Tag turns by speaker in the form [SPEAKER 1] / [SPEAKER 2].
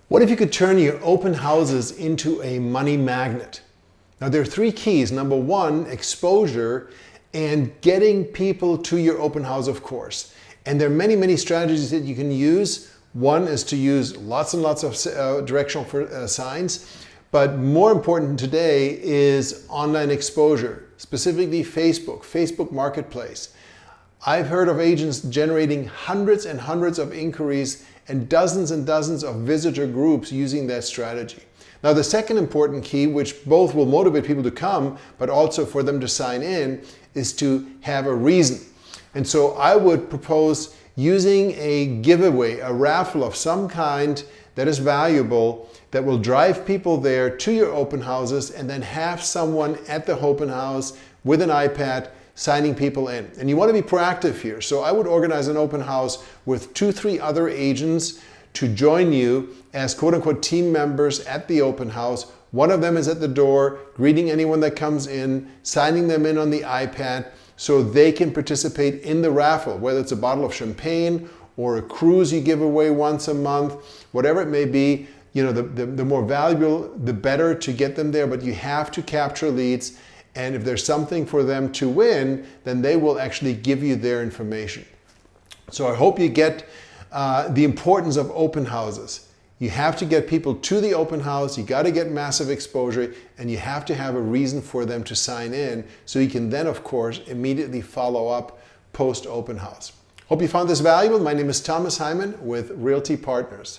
[SPEAKER 1] What if you could turn your open houses into a money magnet? Now there are three keys. Number one, exposure and getting people to your open house, of course. And there are many, many strategies that you can use. One is to use lots and lots of directional signs. But more important today is online exposure, specifically Facebook Marketplace. I've heard of agents generating hundreds and hundreds of inquiries and dozens of visitor groups using that strategy. Now the second important key, which both will motivate people to come, but also for them to sign in, is to have a reason. And so I would propose using a giveaway, a raffle of some kind that is valuable, that will drive people there to your open houses, and then have someone at the open house with an iPad signing people in. And you want to be proactive here. So I would organize an open house with 2-3 other agents to join you as quote-unquote team members at the open house. One of them is at the door, greeting anyone that comes in, signing them in on the iPad so they can participate in the raffle, whether it's a bottle of champagne or a cruise you give away once a month, whatever it may be. You know, the more valuable, the better to get them there, but you have to capture leads. And if there's something for them to win, then they will actually give you their information. So I hope you get the importance of open houses. You have to get people to the open house, you got to get massive exposure, and you have to have a reason for them to sign in, so you can then, of course, immediately follow up post open house. Hope you found this valuable. My name is Thomas Hyman with Realty Partners.